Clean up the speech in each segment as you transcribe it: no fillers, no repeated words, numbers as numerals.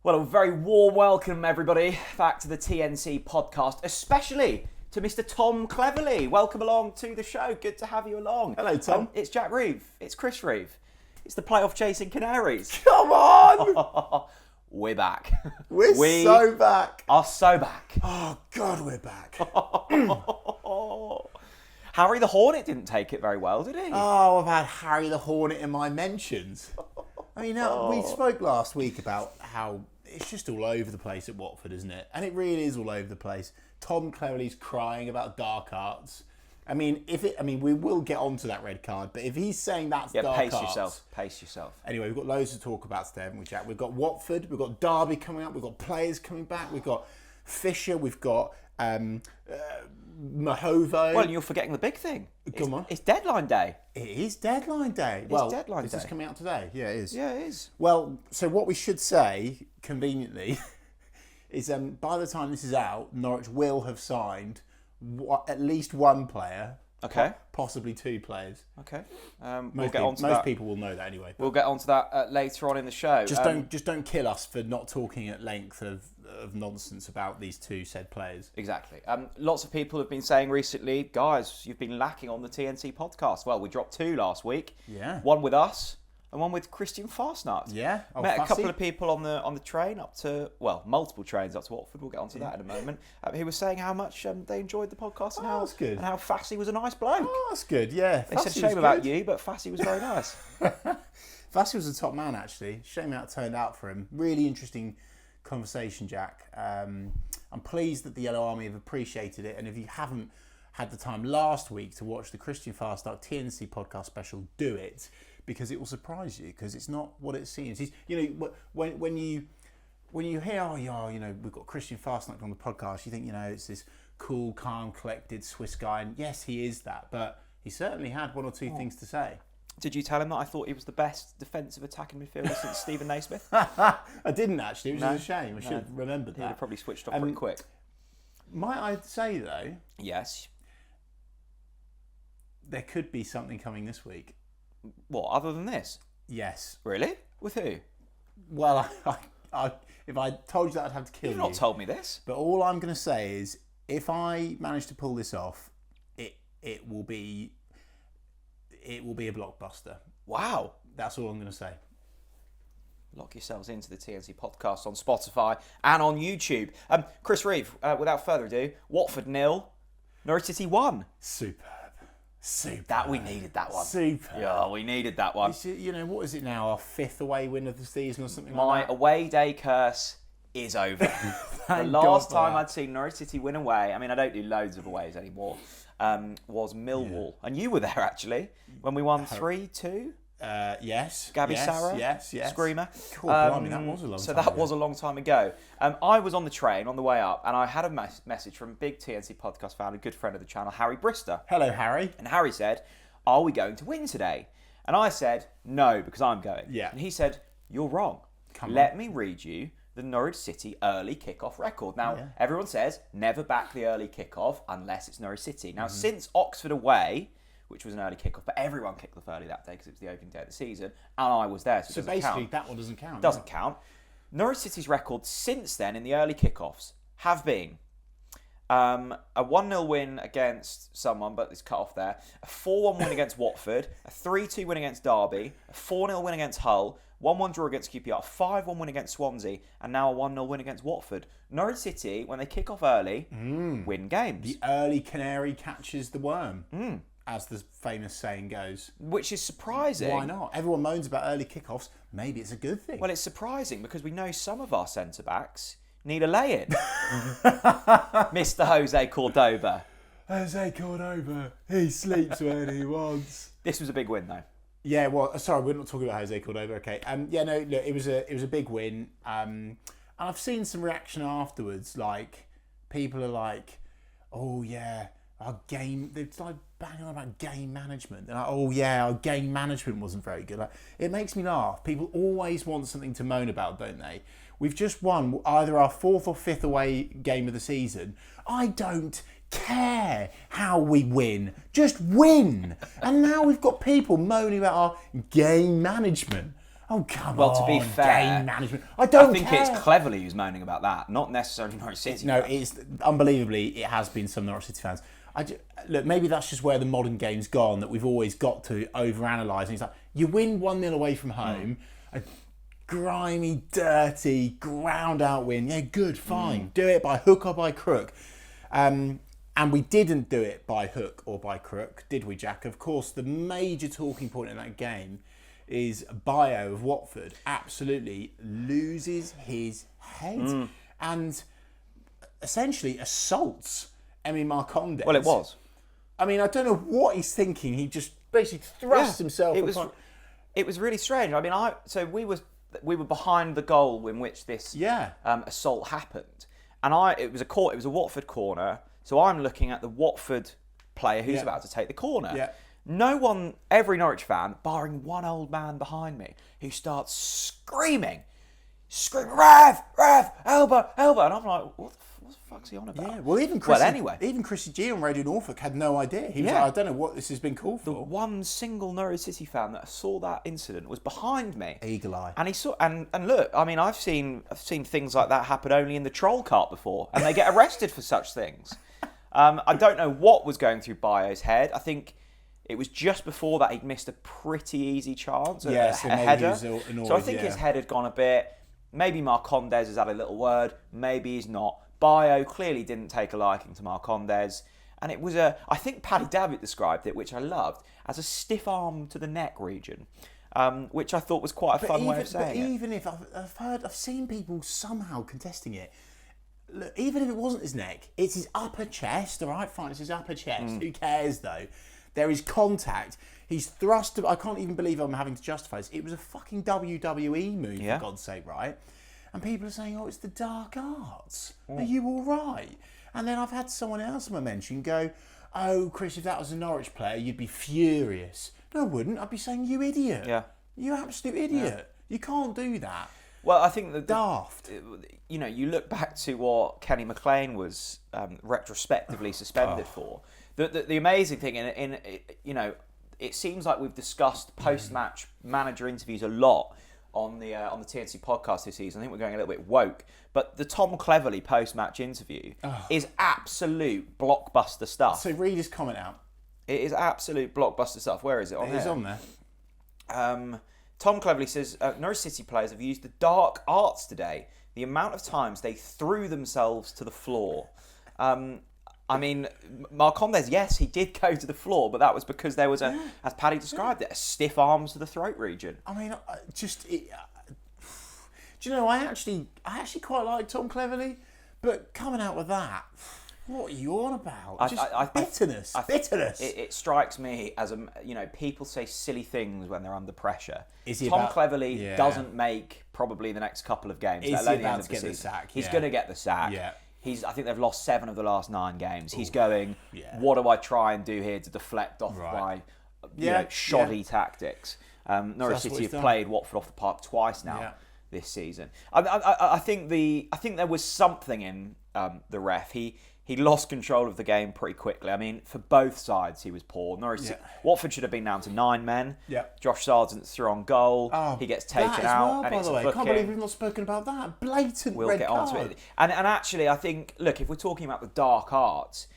Well, a very warm welcome, everybody, back to the TNC Podcast, especially to Mr. Tom Cleverley. Welcome along to the show. Good to have you along. Hello, Tom. It's Jack Reeve. It's Chris Reeve. It's the playoff chasing Canaries. Come on! We're back. We so back. Are so back. Oh, God, we're back. Harry the Hornet didn't take it very well, did he? Oh, I've had Harry the Hornet in my mentions. I mean, we spoke last week about how it's just all over the place at Watford, isn't it? And it really is all over the place. Tom Cleverley's crying about dark arts. I mean, we will get onto that red card, but if he's saying that's dark arts... Pace yourself. Anyway, we've got loads to talk about today, haven't we, Jack? We've got Watford, we've got Derby coming up, we've got players coming back, we've got Fisher, we've got Mahovo. Well, you're forgetting the big thing. Come on. It's deadline day. It is deadline day. Is this coming out today? Yeah, it is. Yeah, it is. Well, so what we should say, conveniently, is by the time this is out, Norwich will have signed at least one player. Okay. Possibly two players. Okay. We'll get onto that. Most people will know that anyway. We'll get onto that later on in the show. Just don't kill us for not talking at length of nonsense about these two said players. Exactly. Lots of people have been saying recently, guys, you've been lacking on the TNC podcast. Well, we dropped two last week. Yeah. One with us and one with Christian Fastnacht. Yeah. Met a couple of people on the train up to, multiple trains up to Watford. We'll get onto that in a moment. Who were saying how much they enjoyed the podcast and that's good. And how Fassy was a nice bloke. Oh, that's good. Yeah. They said shame about you, but Fassy was very nice. Fassy was a top man, actually. Shame how it turned out for him. Really interesting conversation, Jack. I'm pleased that the Yellow Army have appreciated it, and if you haven't had the time last week to watch the Christian Fastnacht TNC podcast special, do it, because it will surprise you, because it's not what it seems. When you hear, we've got Christian Fastnacht on the podcast, you think, it's this cool, calm, collected Swiss guy, and yes, he is that, but he certainly had one or two things to say. Did you tell him that I thought he was the best defensive attacking midfielder since Stephen Naismith? I didn't, actually, which is a shame. I should have remembered that. He'd have probably switched off pretty quick. Might I say, though... Yes. There could be something coming this week. What, other than this? Yes. Really? With who? Well, if I told you that, I'd have to kill you. You've not told me this. But all I'm going to say is, if I manage to pull this off, it will be a blockbuster. Wow. That's all I'm going to say. Lock yourselves into the TNC podcast on Spotify and on YouTube. Chris Reeve, without further ado, Watford 0, Norwich City 1. Superb. We needed that one. Superb. Yeah, we needed that one. What is it now? Our 5th away win of the season or something like that? My away day curse is over. The last time I'd seen Norwich City win away, I mean, I don't do loads of aways anymore, was Millwall. Yeah. And you were there, actually, when we won 3-2. Yes. Gabby Sarah. Yes. Screamer. Cool, blimey, that was a long time ago. So that was a long time ago. I was on the train on the way up, and I had a message from big TNC podcast fan, a good friend of the channel, Harry Brister. Hello, Harry. And Harry said, "Are we going to win today?" And I said, "No, because I'm going." Yeah. And he said, "You're wrong. Let me read you the Norwich City early kickoff record." Now, everyone says never back the early kickoff unless it's Norwich City. Now, since Oxford away, which was an early kickoff, but everyone kicked off early that day because it was the opening day of the season, and I was there, so basically that one doesn't count. Doesn't count. Norwich City's record since then in the early kickoffs have been a 1-0 win against someone, but it's cut off there, a 4-1 win against Watford, a 3-2 win against Derby, a 4-0 win against Hull, 1-1 draw against QPR, a 5-1 win against Swansea, and now a 1-0 win against Watford. Norwich City, when they kick off early, win games. The early canary catches the worm. As the famous saying goes. Which is surprising. Why not? Everyone moans about early kickoffs. Maybe it's a good thing. Well, it's surprising because we know some of our centre-backs need a lay-in. Mr. Jose Cordoba. Jose Cordoba. He sleeps when he wants. This was a big win, though. Yeah, well, sorry, we're not talking about Jose Cordoba. Okay. Look, it was a big win. And I've seen some reaction afterwards. Like, people are like, "Oh yeah, our game." They're like banging on about game management. They're like, "Oh yeah, our game management wasn't very good." Like, it makes me laugh. People always want something to moan about, don't they? We've just won either our 4th or 5th away game of the season. I don't care how we win. Just win. And now we've got people moaning about our game management. Oh, come on. Well, to be fair, game management. I think care. It's Cleverly who's moaning about that, not necessarily Norwich City. No, it's unbelievably, it has been some Norwich City fans. Look, maybe that's just where the modern game's gone, that we've always got to overanalyse. And it's like, you win 1-0 away from home, a grimy, dirty, ground-out win. Yeah, good, fine. Do it by hook or by crook. And we didn't do it by hook or by crook, did we, Jack? Of course, the major talking point in that game is Bio of Watford absolutely loses his head and essentially assaults Emi Marcondes. Well, it was. I mean, I don't know what he's thinking. He just basically thrust himself. It was really strange. I mean, we were behind the goal in which this assault happened, and it was a Watford corner. So I'm looking at the Watford player who's about to take the corner. Yeah. No one, every Norwich fan, barring one old man behind me, who starts screaming, Rev, elbow, elbow. And I'm like, what the fuck's he on about? Yeah, well, even Chrissy G on Radio Norfolk had no idea. He was like, I don't know what this has been called for. The one single Norwich City fan that saw that incident was behind me. Eagle eye. And he saw, and look, I mean, I've seen things like that happen only in the troll cart before, and they get arrested for such things. I don't know what was going through Bio's head. I think it was just before that he'd missed a pretty easy chance, a header. So I think his head had gone a bit. Maybe Marcondes has had a little word. Maybe he's not. Bio clearly didn't take a liking to Marcondes. And it was I think Paddy Davitt described it, which I loved, as a stiff arm to the neck region, which I thought was quite a fun way of saying it. But even if I've seen people somehow contesting it, look, even if it wasn't his neck, it's his upper chest, all right? Fine, it's his upper chest. Who cares, though? There is contact. He's thrust. I can't even believe I'm having to justify this. It was a fucking WWE move, for God's sake, right? And people are saying, oh, it's the dark arts. Are you all right? And then I've had someone else in my mention go, oh, Chris, if that was a Norwich player, you'd be furious. No, I wouldn't. I'd be saying, you idiot. Yeah. You absolute idiot. Yeah. You can't do that. Well, I think that daft. You look back to what Kenny McLean was retrospectively suspended for. The amazing thing, it seems like we've discussed post-match manager interviews a lot on the TNC podcast this season. I think we're going a little bit woke, but the Tom Cleverley post-match interview is absolute blockbuster stuff. So read his comment out. It is absolute blockbuster stuff. Where is it? It is on there. Tom Cleverley says, Norwich City players have used the dark arts today. The amount of times they threw themselves to the floor. I mean, Marcondes, yes, he did go to the floor, but that was because there was as Paddy described it, a stiff arms to the throat region. I mean, do you know, I actually quite like Tom Cleverley, but coming out with that, what are you on about? Bitterness. Bitterness. It strikes me as people say silly things when they're under pressure. Tom Cleverley doesn't make probably the next couple of games. Is he about to get the sack? He's going to get the sack. Yeah. I think they've lost 7 of the last 9 games. He's going, what do I try and do here to deflect off my shoddy tactics? Norwich City have played Watford off the park twice now this season. I think there was something in the ref. He lost control of the game pretty quickly. I mean, for both sides, he was poor. Watford should have been down to 9 men. Yeah. Josh Sargent threw on goal. He gets taken out. By the way, I can't believe we've not spoken about that. Blatant red card. We'll get onto it. And actually, I think, look, if we're talking about the dark arts,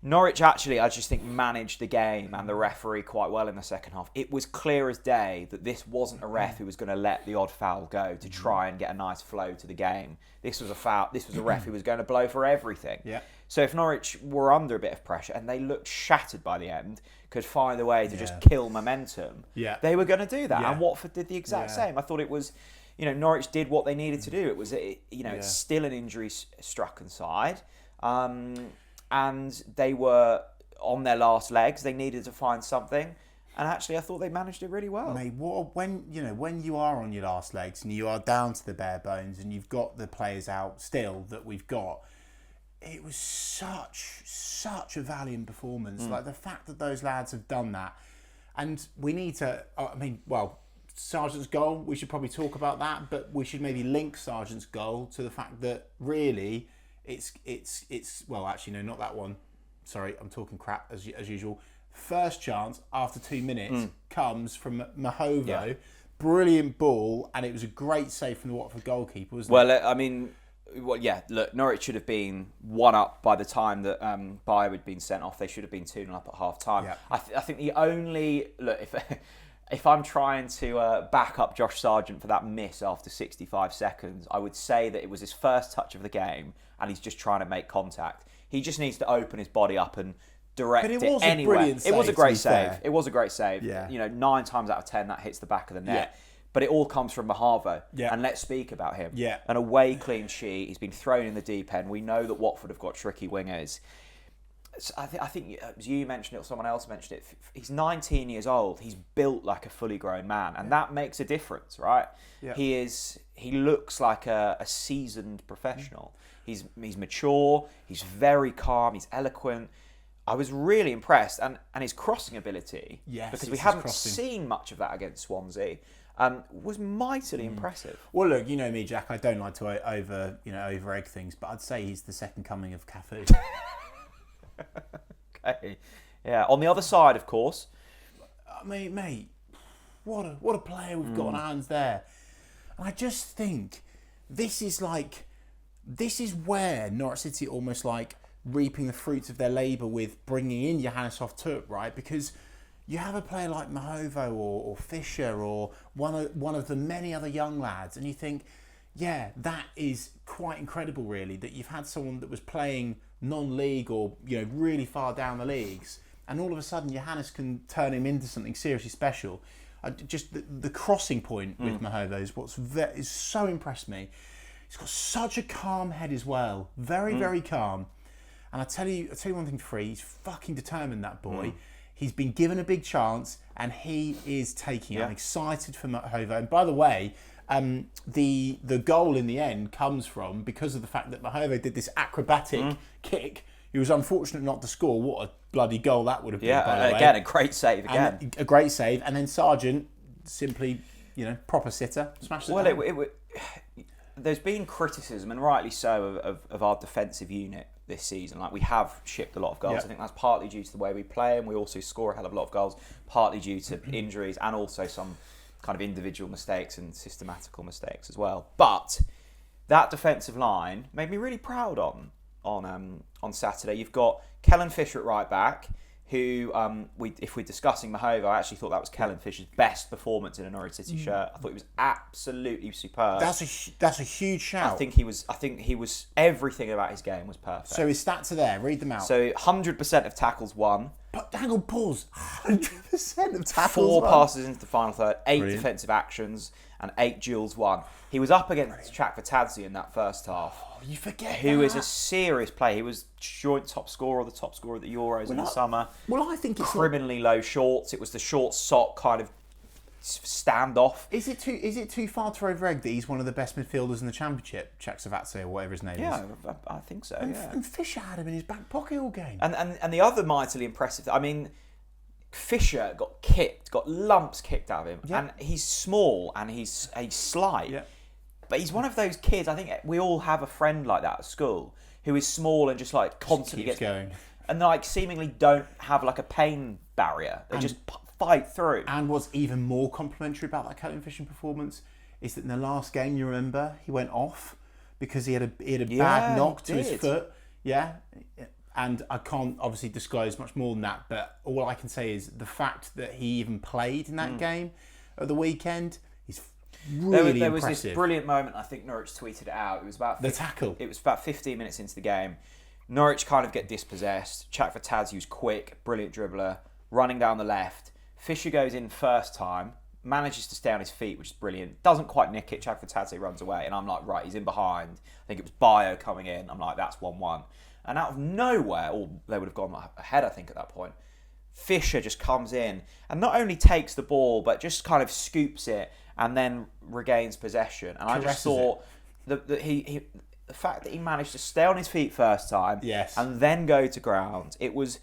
Norwich actually, I just think, managed the game and the referee quite well in the second half. It was clear as day that this wasn't a ref who was going to let the odd foul go to try and get a nice flow to the game. This was a foul. This was a ref who was going to blow for everything. Yeah. So if Norwich were under a bit of pressure and they looked shattered by the end, could find a way to just kill momentum, they were going to do that. And Watford did the exact same. I thought it was, Norwich did what they needed to do. It was, it's still an injury-strucken side. And they were on their last legs. They needed to find something. And actually, I thought they managed it really well. Mate, when you are on your last legs and you are down to the bare bones and you've got the players out still that we've got, it was such a valiant performance. Like the fact that those lads have done that, and we need to. Sargent's goal. We should probably talk about that, but we should maybe link Sargent's goal to the fact that really it's well, actually no, not that one. Sorry, I'm talking crap as usual. First chance after 2 minutes comes from Mahovo, brilliant ball, and it was a great save from the Watford goalkeeper, wasn't it? Look, Norwich should have been 1-up by the time that Bayer had been sent off. They should have been 2-up at half time. Yeah. I think the only if I'm trying to back up Josh Sargent for that miss after 65 seconds, I would say that it was his first touch of the game, and he's just trying to make contact. He just needs to open his body up and direct it anywhere. It was a great save. It was a great save. Yeah. 9 times out of 10 that hits the back of the net. Yeah. But it all comes from Mahavo. Yeah. And let's speak about him. Yeah. An away clean sheet. He's been thrown in the deep end. We know that Watford have got tricky wingers. I think you mentioned it or someone else mentioned it. He's 19 years old. He's built like a fully grown man. And that makes a difference, right? Yeah. He looks like a seasoned professional. He's mature. He's very calm. He's eloquent. I was really impressed. And his crossing ability, because we haven't seen much of that against Swansea, was mightily impressive. Well, look, you know me, Jack. I don't like to over egg things, but I'd say he's the second coming of Cafu. Okay, yeah. On the other side, of course, mate, what a player we've got on our hands there. And I just think this is where Norwich City almost like reaping the fruits of their labour with bringing in Johannes Hoff Thorup, right? Because you have a player like Mahavo or Fisher or one of the many other young lads, and you think, yeah, that is quite incredible, really, that you've had someone that was playing non-league or really far down the leagues, and all of a sudden Johannes can turn him into something seriously special. Just the crossing point with Mahavo is so impressed me. He's got such a calm head as well, very very calm. And I tell you one thing for free, he's fucking determined, that boy. He's been given a big chance, and he is taking it. I'm excited for Mahavo. And by the way, the goal in the end comes from because of the fact that Mahavo did this acrobatic kick. He was unfortunate not to score. What a bloody goal that would have been, by the way. Again, a great save again. A great save. And then Sargent simply, proper sitter, smashed it down. There's been criticism, and rightly so, of our defensive unit this season. Like, we have shipped a lot of goals. I think that's partly due to the way we play, and we also score a hell of a lot of goals, partly due to injuries and also some kind of individual mistakes and systematical mistakes as well. But that defensive line made me really proud on Saturday. You've got Kellen Fisher at right back, who, if we're discussing Mahova, I actually thought that was Kellen Fisher's best performance in a Norwich City shirt. I thought he was absolutely superb. That's a huge shout. I think he was everything about his game was perfect. So his stats are there. Read them out. So 100% of tackles won. But hang on, pause. 100% of tackles 4 won. passes into the final third, 8 Brilliant. defensive actions, and 8 duels won. He was up against Chakvetadze in that first half. You forget who that. is a serious player. He was joint top scorer, or the top scorer at the Euros in the summer. Well, I think it's criminally low shorts. It was the short sock kind of standoff. Is it too far to over-egg that he's one of the best midfielders in the Championship, Chakvetadze or whatever his name is? Yeah, I think so. And Fisher had him in his back pocket all game. And the other mightily impressive, I mean, Fisher got lumps kicked out of him, and he's small and he's slight. Yeah. But he's one of those kids, I think we all have a friend like that at school, who is small and just like constantly keeps going. And like seemingly don't have like a pain barrier. They just fight through. And what's even more complimentary about that Kellen Fisher performance is that in the last game, you remember, he went off because he had a bad knock to his foot. Yeah. And I can't obviously disclose much more than that, but all I can say is the fact that he even played in that game at the weekend is really there impressive. Was this brilliant moment, I think Norwich tweeted it out. It was about the tackle. It was about 15 minutes into the game. Norwich kind of get dispossessed. Chakvetadze was quick, brilliant dribbler, running down the left. Fisher goes in first time, manages to stay on his feet, which is brilliant. Doesn't quite nick it. Chakvetadze runs away, and I'm like, right, he's in behind. I think it was Bayer coming in. I'm like, that's 1-1. And out of nowhere, they would have gone ahead, I think, at that point. Fisher just comes in and not only takes the ball, but just kind of scoops it and then regains possession. And I just thought the fact that he managed to stay on his feet first time and then go to ground, it was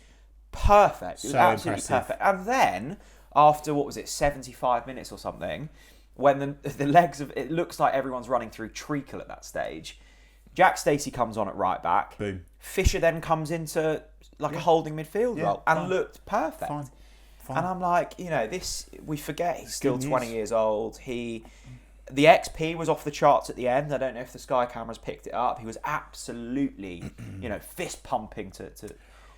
perfect. It was absolutely perfect. And then, after, 75 minutes or something, when the legs of it looks like everyone's running through treacle at that stage, Jack Stacey comes on at right back. Boom. Fisher then comes into like a holding midfield role and looked perfect. Fine. Fine. And I'm like, we forget he's still 20 years old. The XP was off the charts at the end. I don't know if the Sky cameras picked it up. He was absolutely, fist pumping to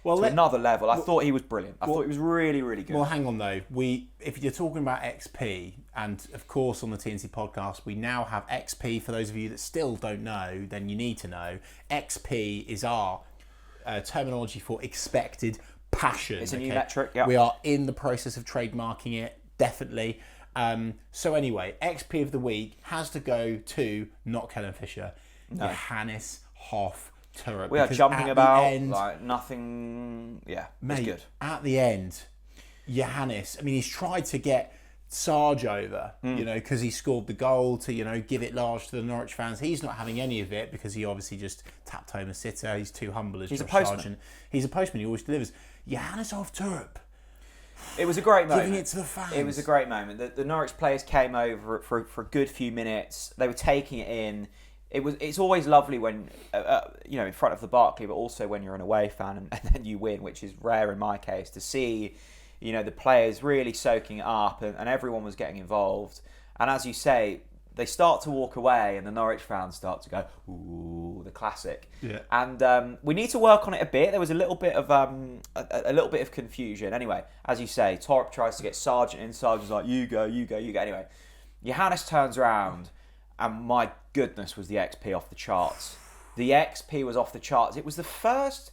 another level. I thought he was brilliant. I thought he was really, really good. Well, hang on though. If you're talking about XP, and of course on the TNC podcast, we now have XP. For those of you that still don't know, then you need to know. XP is our terminology for expected passion. It's a new metric. Yeah. We are in the process of trademarking it. Definitely. So anyway, XP of the week has to go to not Kellen Fisher, Johannes Hoff Thorup. We are jumping about like nothing. Yeah, mate, it's good. At the end, Johannes, he's tried to get Sarge over, because he scored the goal to, give it large to the Norwich fans. He's not having any of it because he obviously just tapped home a sitter. He's too humble as Josh Sargent. He's a postman. He always delivers. Johannes Hoff Thorup. It was a great moment. Giving it to the fans. It was a great moment. The Norwich players came over for a good few minutes. They were taking it in. It's always lovely when in front of the Barclay, but also when you're an away fan and then you win, which is rare in my case, to see the players really soaking it up and everyone was getting involved. And as you say, they start to walk away and the Norwich fans start to go, ooh, the classic. Yeah. And we need to work on it a bit. There was a little bit of a little bit of confusion. Anyway, as you say, Thorup tries to get Sargent in. Sargent's like, you go. Anyway, Johannes turns around and my goodness was the XP off the charts. The XP was off the charts. It was the first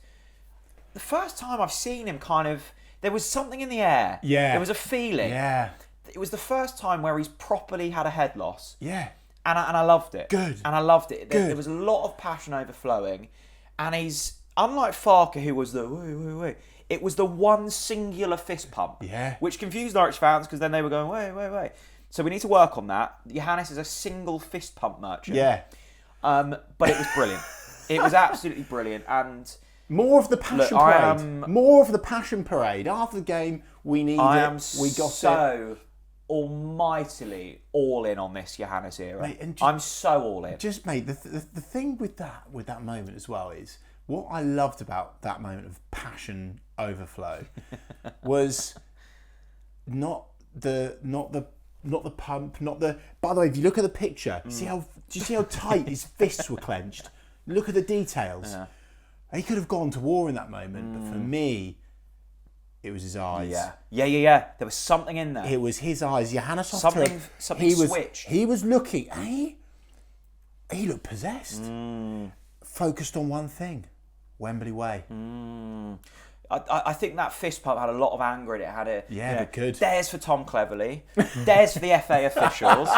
time I've seen him kind of... There was something in the air. Yeah. There was a feeling. Yeah. It was the first time where he's properly had a head loss. Yeah. And I loved it. Good. And I loved it. Good. There was a lot of passion overflowing. And he's... Unlike Farker, who was the... It was the one singular fist pump. Yeah. Which confused Norwich fans because then they were going, wait. So we need to work on that. Johannes is a single fist pump merchant. Yeah. But it was brilliant. It was absolutely brilliant. And... More of the passion parade. More of the passion parade. After the game, we need it. We got so almightily all in on this Johannes era. Mate, I'm so all in. Just, mate, the thing with that moment as well is what I loved about that moment of passion overflow was not the pump, not the. By the way, if you look at the picture, do you see how tight his fists were clenched? Look at the details. Yeah. He could have gone to war in that moment, but for me, it was his eyes. Yeah. There was something in there. It was his eyes. Johannes Hoff Thorup, something switched. He was looking. He looked possessed. Focused on one thing, Wembley Way. I think that fist pump had a lot of anger in it. It had but good. Dares for Tom Cleverley, dares for the FA officials,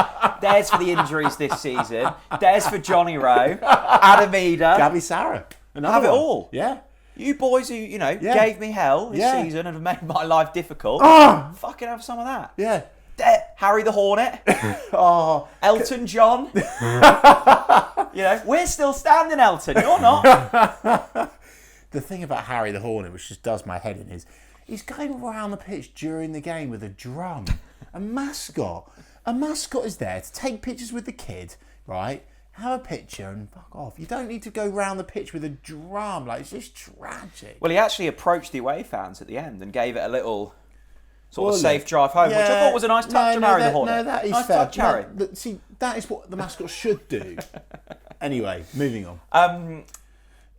dares for the injuries this season, dares for Johnny Rowe, Adam Eder, Gabby Sarah. Have it all. Yeah. You boys who, gave me hell this season and have made my life difficult, fucking have some of that. Yeah. Harry the Hornet. Elton John. We're still standing, Elton. You're not. The thing about Harry the Hornet, which just does my head in, is he's going around the pitch during the game with a drum. A mascot. A mascot is there to take pictures with the kid, right? Have a picture and fuck off. You don't need to go round the pitch with a drum. It's just tragic. Well, he actually approached the away fans at the end and gave it a little sort of safe drive home, which I thought was a nice touch from Harry the Hornet. No, that is nice fair. Touch, Harry. See, that is what the mascot should do. Anyway, moving on.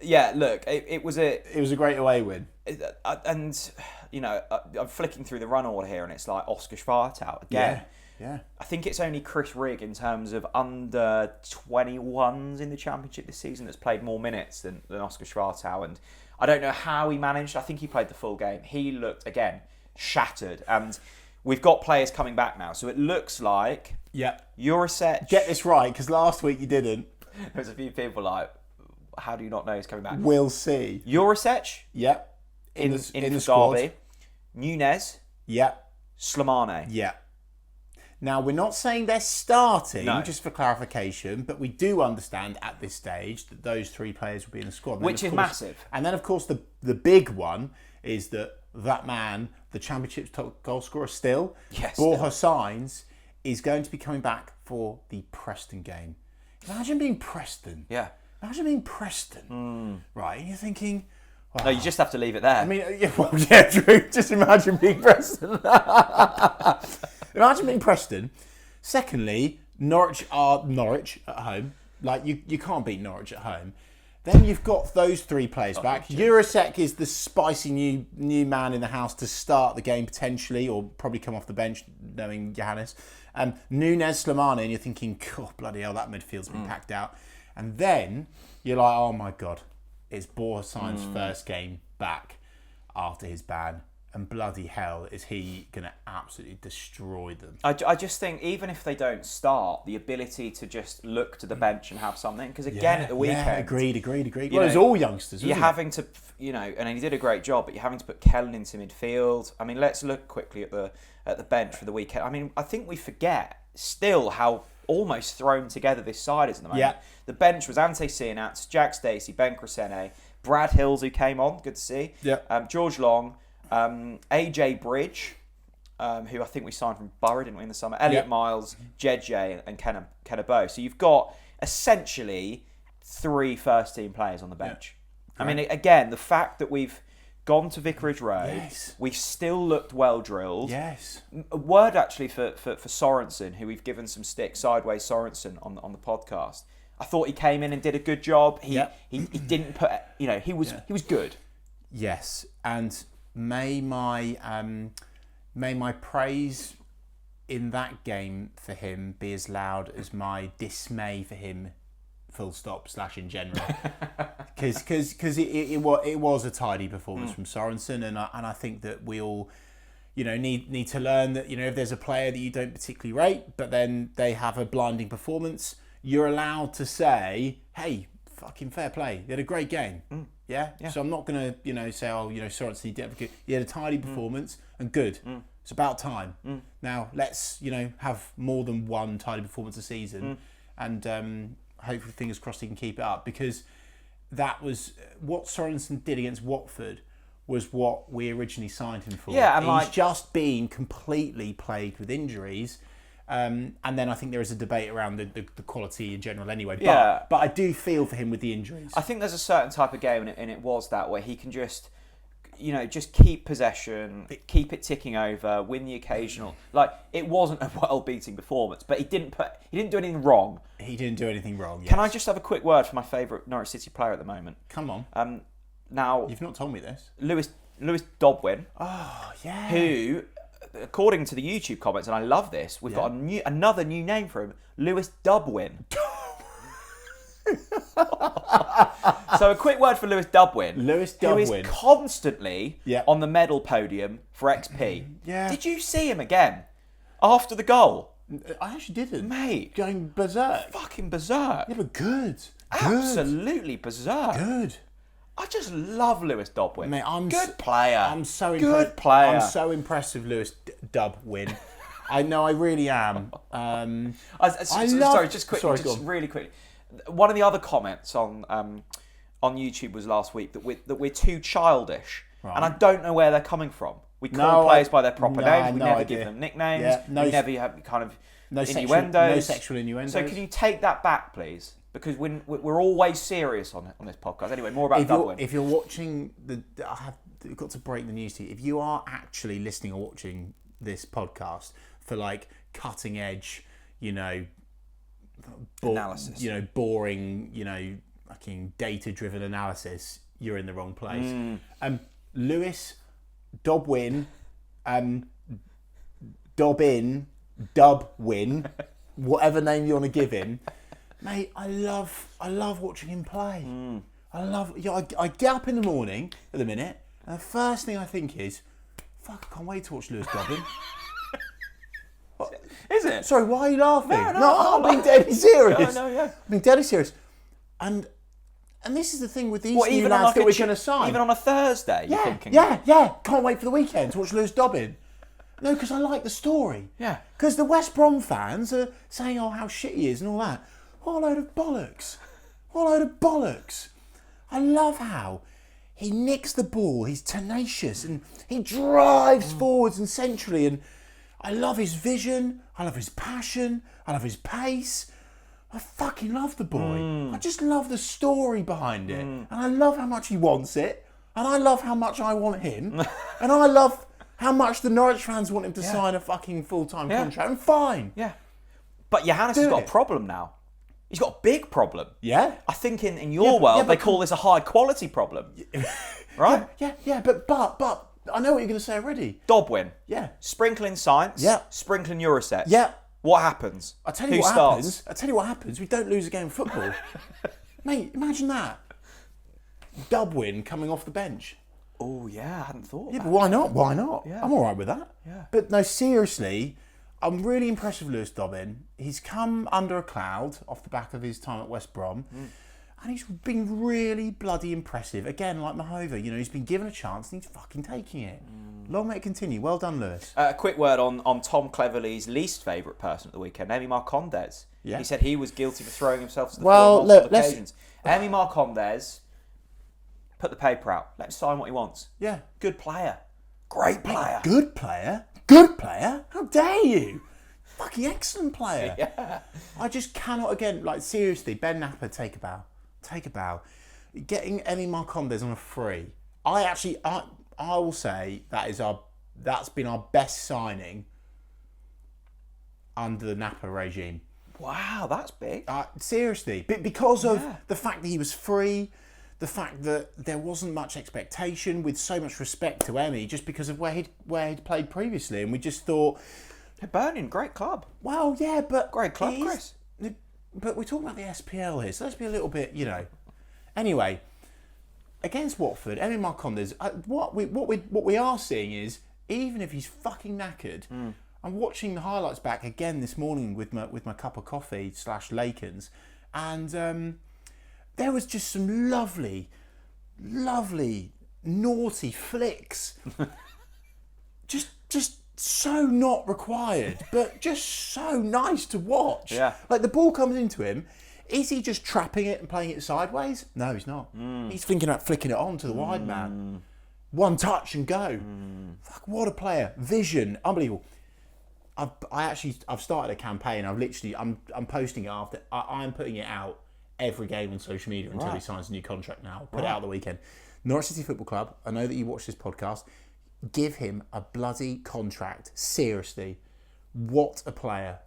Look, it was a great away win. And, I'm flicking through the run order here and it's like Oscar Schwartau again. Yeah. I think it's only Chris Rigg in terms of under 21s in the Championship this season that's played more minutes than Oscar Schwartau. And I don't know how he managed. I think he played the full game. He looked, again, shattered. And we've got players coming back now. So it looks like Jurisic... Get this right, because last week you didn't. There's a few people like, how do you not know he's coming back? We'll see. Jurisic. Yep. In the squad. Nunez. Yep. Slimane. Yep. Now, we're not saying they're starting, just for clarification, but we do understand at this stage that those three players will be in the squad. Which is massive. And then, of course, the big one is that man, the Championship's top goal scorer still, Borja Sainz, is going to be coming back for the Preston game. Imagine being Preston. Yeah. Imagine being Preston. Right, and you're thinking, No, you just have to leave it there. I mean, yeah, true. Just imagine being Preston. Imagine being Preston. Secondly, Norwich are Norwich at home. Like, you can't beat Norwich at home. Then you've got those three players back. Jurasek is the spicy new man in the house to start the game potentially, or probably come off the bench, knowing Johannes. Nunes, Slimani, and you're thinking, God, bloody hell, that midfield's been packed out. And then you're like, oh my God, it's Borsign's first game back after his ban. And bloody hell, is he going to absolutely destroy them. I just think, even if they don't start, the ability to just look to the bench and have something. Because again, at the weekend... Yeah, agreed. Well, it's all youngsters, You're having to, and he did a great job, but you're having to put Kellen into midfield. I mean, let's look quickly at the bench for the weekend. I mean, I think we forget still how almost thrown together this side is at the moment. Yeah. The bench was Ante Cianats, Jack Stacey, Ben Crescene, Brad Hills, who came on, good to see. Yeah. George Long... AJ Bridge, who I think we signed from Borough, didn't we, in the summer? Elliot Miles, JJ, and Kenabo. So you've got essentially 3 first-team players on the bench. Yeah. I mean, again, the fact that we've gone to Vicarage Road, we've still looked well-drilled. Yes. A word, actually, for Sorensen, who we've given some stick, Sideways Sorensen, on the podcast. I thought he came in and did a good job. He didn't put... he was good. Yes, and... May my praise in that game for him be as loud as my dismay for him, full stop / in general, because it was a tidy performance from Sorensen, and I think that we all need to learn that if there's a player that you don't particularly rate, but then they have a blinding performance, you're allowed to say, hey, fucking fair play, they had a great game. Yeah? So I'm not going to, say, Sorensen, he had a tidy performance and good. It's about time. Now, let's, have more than one tidy performance a season and hopefully, fingers crossed, he can keep it up, because that was what Sorensen did against Watford was what we originally signed him for. Yeah, and he's just been completely plagued with injuries. And then I think there is a debate around the quality in general anyway. But I do feel for him with the injuries. I think there's a certain type of game, and it was that, where he can just, just keep possession, keep it ticking over, win the occasional. Like, it wasn't a well-beating performance, but he didn't do anything wrong. He didn't do anything wrong, yes. Can I just have a quick word for my favourite Norwich City player at the moment? Come on. Now... You've not told me this. Lewis Dobwin. Oh, yeah. Who... According to the YouTube comments, and I love this, we've got another new name for him, Lewis Dubwin. So a quick word for Lewis Dubwin. Who is constantly on the medal podium for XP. Yeah. Did you see him again after the goal? I actually didn't. Mate. Going berserk. Fucking berserk. Yeah, but good. Absolutely berserk. Good. I just love Lewis Dobwin. Mate, good player. I'm so good player. I'm so impressed with Lewis Dubwin. I know, I really am. Sorry, just really quickly. One of the other comments on YouTube was last week that we're too childish, and I don't know where they're coming from. We call players by their proper names. We never give them nicknames. We never have kind of innuendos. No sexual innuendos. So can you take that back, please? Because we're always serious on this podcast. Anyway, more about Dubwin. If you're watching I've got to break the news to you. If you are actually listening or watching this podcast for like cutting edge, analysis, boring, fucking data-driven analysis, you're in the wrong place. Lewis Dobwin, Dubwin, whatever name you want to give him. Mate, I love watching him play. I get up in the morning at the minute, and the first thing I think is, fuck, I can't wait to watch Lewis Dobwin. Is it? Sorry, why are you laughing? No, I'm being deadly serious. No, yeah. I'm being deadly serious. And this is the thing with these new lads that we're going to sign. Even on a Thursday, you're thinking? Yeah. Can't wait for the weekend to watch Lewis Dobwin. No, because I like the story. Yeah. Because the West Brom fans are saying, oh, how shit he is and all that. What a load of bollocks. I love how he nicks the ball, he's tenacious, and he drives forwards and centrally, and I love his vision, I love his passion, I love his pace. I fucking love the boy. I just love the story behind it. And I love how much he wants it. And I love how much I want him. And I love how much the Norwich fans want him to sign a fucking full-time contract. And fine. Yeah. But Johannes has got a problem now. He's got a big problem. Yeah. I think in your world, they call this a high-quality problem. Right? Yeah, but I know what you're going to say already. Dobwin. Yeah. Sprinkling science. Yeah. Sprinkling Eurosets. Yeah. What happens? I tell you what happens. We don't lose a game of football. Mate, imagine that. Dobwin coming off the bench. Oh, yeah, I hadn't thought. Yeah, but why not? Why not? Yeah. I'm all right with that. Yeah. But no, seriously, I'm really impressed with Lewis Dobbin. He's come under a cloud off the back of his time at West Brom. And he's been really bloody impressive. Again, like Mahova, he's been given a chance and he's fucking taking it. Long may it continue. Well done, Lewis. A quick word on Tom Cleverley's least favourite person at the weekend, Emi Marcondes. Yeah. He said he was guilty for throwing himself to the floor on multiple occasions. Emi Marcondes, put the paper out. Let him sign what he wants. Yeah. Good player. Great player. Good player? Good player? How dare you? Fucking excellent player. Yeah. I just cannot, again, seriously, Ben Napper, take a bow. Take a bow. Getting Emi Marcondes on a free. I will say that's been our best signing under the Napper regime. Wow, that's big. Seriously, because of the fact that he was free, the fact that there wasn't much expectation, with so much respect to Emi, just because of where he'd played previously, and we just thought, Burning, great club. Well, yeah, but great club, Chris. But we're talking about the SPL here, so let's be a little bit, Anyway, against Watford, Emi Marcondes, what we are seeing is, even if he's fucking knackered, I'm watching the highlights back again this morning with my cup of coffee / Lakens, and there was just some lovely, naughty flicks. just so not required, but just so nice to watch. Yeah. Like the ball comes into him. Is he just trapping it and playing it sideways? No, he's not. He's thinking about flicking it on to the wide man. One touch and go. Fuck, what a player. Vision. Unbelievable. I've started a campaign. I'm posting it after. I'm putting it out every game on social media until he signs a new contract now. Put it out the weekend. Norwich City Football Club, I know that you watch this podcast. Give him a bloody contract. Seriously. What a player.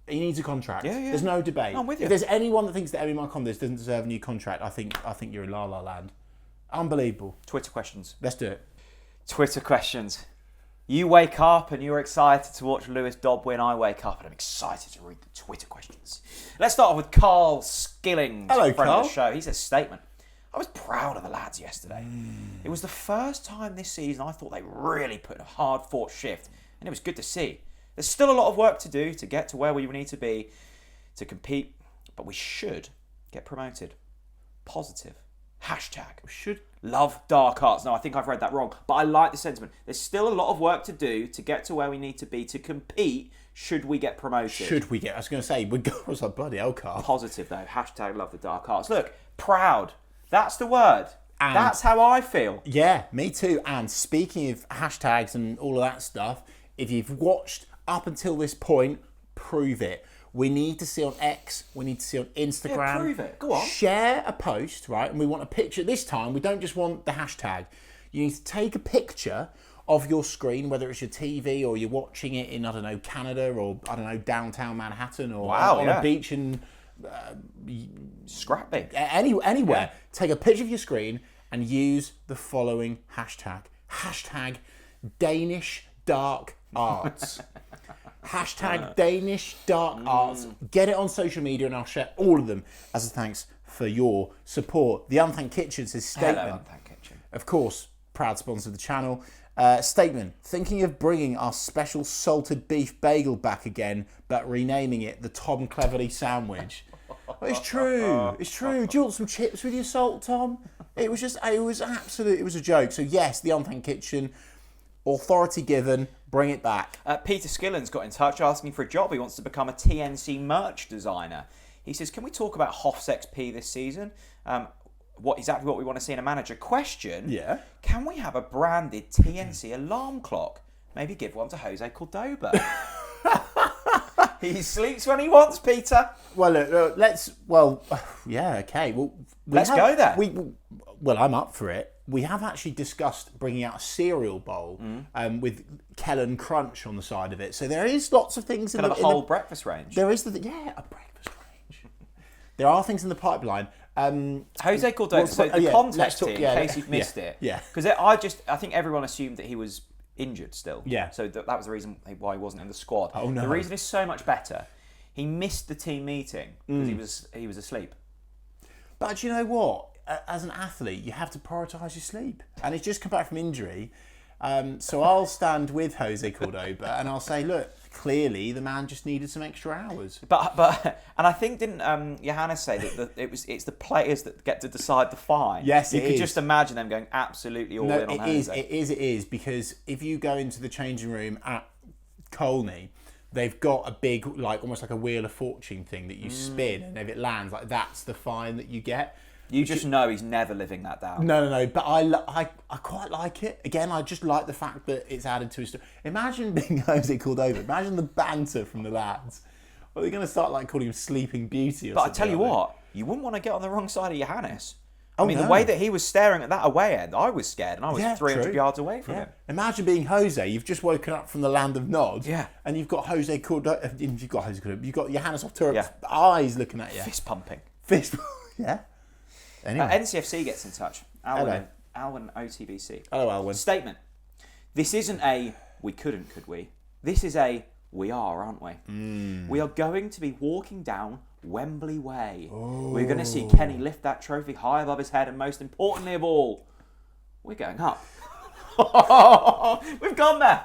He needs a contract. Yeah. There's no debate. I'm with you. If there's anyone that thinks that Emi Marcondes doesn't deserve a new contract, I think you're in La La Land. Unbelievable. Twitter questions. Let's do it. Twitter questions. You wake up and you're excited to watch Lewis Dobwin. I wake up and I'm excited to read the Twitter questions. Let's start off with Carl Skillings. Hello, friend Carl. of the show. He says, statement. I was proud of the lads yesterday. It was the first time this season I thought they really put a hard-fought shift, and it was good to see. There's still a lot of work to do to get to where we need to be to compete, but we should get promoted. Positive. Hashtag. We should. Love dark arts. No, I think I've read that wrong, but I like the sentiment. There's still a lot of work to do to get to where we need to be to compete should we get promoted. I was going to say, I was like, bloody hell, Carl. Positive, though. Hashtag love the dark arts. Look, proud. That's the word. And that's how I feel. Yeah, me too. And speaking of hashtags and all of that stuff, if you've watched up until this point, prove it. We need to see on X, we need to see on Instagram. Yeah, prove it. Go on. Share a post, right? And we want a picture. This time, we don't just want the hashtag. You need to take a picture of your screen, whether it's your TV or you're watching it in, Canada or, downtown Manhattan or on a beach in... Scrappy. Anywhere. Yeah. Take a picture of your screen and use the following hashtag. Hashtag Danish Dark Arts. Hashtag Danish Dark Arts. Get it on social media and I'll share all of them as a thanks for your support. The Unthanked Kitchen says statement. Hello, Unthanked Kitchen. Of course, proud sponsor of the channel. Statement. Thinking of bringing our special salted beef bagel back again, but renaming it the Tom Cleverley sandwich. It's true. It's true. Do you want some chips with your salt, Tom? It was a joke. So yes, the Unthanked Kitchen, authority given, bring it back. Peter Skillen's got in touch asking for a job. He wants to become a TNC merch designer. He says, can we talk about Hoff's XP this season? What we want to see in a manager. Question, Yeah. Can we have a branded TNC alarm clock? Maybe give one to Jose Cordoba. He sleeps when he wants, Peter. Well, yeah, okay. Well, Let's go there. Well, I'm up for it. we have actually discussed bringing out a cereal bowl with Kellen Crunch on the side of it. So there is lots of things kind of a whole breakfast range. There is a breakfast range. There are things in the pipeline. Jose Cordova. So the context here, in case you've missed it, because I think everyone assumed that he was injured still. Yeah. So that was the reason why he wasn't in the squad. Oh no. The reason is so much better. He missed the team meeting because he was asleep. But you know what? As an athlete, you have to prioritise your sleep. And he's just come back from injury. So I'll stand with Jose Cordova and I'll say, look, clearly the man just needed some extra hours. But and I think didn't Johannes say that it's the players that get to decide the fine? Yes, you could just imagine them going absolutely all in on Jose. It is because if you go into the changing room at Colney, they've got a big, like almost like a Wheel of Fortune thing that you spin, and if it lands, like that's the fine that you get. You just know he's never living that down. No. But I quite like it. Again, I just like the fact that it's added to his story. Imagine being Jose Cordova. Imagine the banter from the lads. Well, they're going to start like calling him Sleeping Beauty or something. But I tell you what, you wouldn't want to get on the wrong side of Johannes. Oh, I mean, the way that he was staring at that away end, I was scared, and I was 300 yards away from him. Imagine being Jose. You've just woken up from the land of Nod. Yeah. And you've got Jose Cordova. You've got Johannes Hoff Thorup's eyes looking at you. Fist pumping. Yeah. Anyway. NCFC gets in touch. Alwyn OTBC. Hello, Alwyn. Statement. This isn't a we couldn't, could we? This is a we are, aren't we? We are going to be walking down Wembley Way. We're going to see Kenny lift that trophy high above his head, and most importantly of all, we're going up. We've gone there.